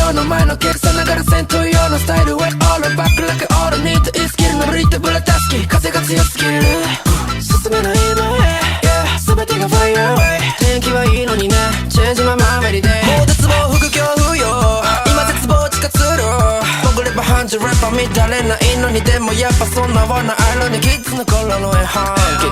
用の前の客さながら戦闘用のスタイル Way all back like all I need is スキルのリートブラタスキ風が強すぎる進めない前へ全てが Fire away 天気はいいのにね Change my mind every day もう絶望副恐怖よ今絶望地下通路潜れば半熟ラッパー見たれないのにでもやっぱそんなわなあるにキッズの頃の絵本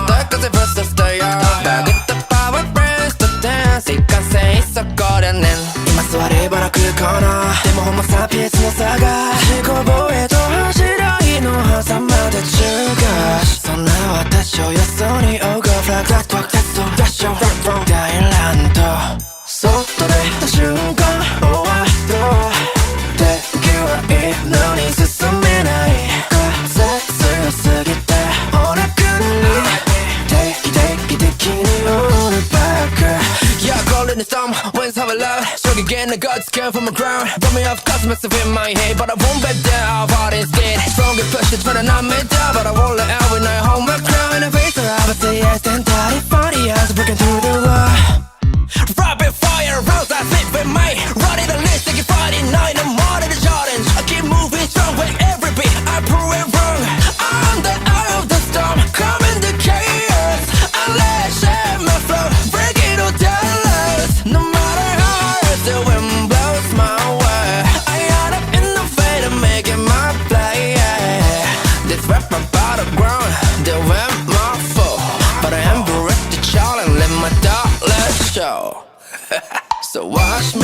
北風 vs スタイルバグったパワーブレストダンス一貫性そこでね今座れば楽かなでもホモサピエンスの差が自己防衛と柱いの狭間で中華そんな私をよそに追うがフラッグラットワークテストダッシュ大乱闘そっと出た瞬間終わった天気はいいのに進めない風強すぎてお亡くなり定期的にオールバック Yeah, calling the storm, winds have a loud Shook again, the gods came from the ground Brought me off cosmos in my head But I won't back down, but instead Strong and push it, trying to knock me down But I won't let out when I hold my crown In the face of obviously, I stand tall funny as breaking through the wall Rapid fire, rounds I sit with me Running the list, taking Friday night No more than the challenge I keep moving strong with every beat I prove it wrong I'm the eye of the storm Coming the chaos I let share my flow Breaking all down no matter how hard the wind blows my way I got up in the fade and making my play This rap my battleground, they went my foe But I am ready to challenge, let my darkness show So watch me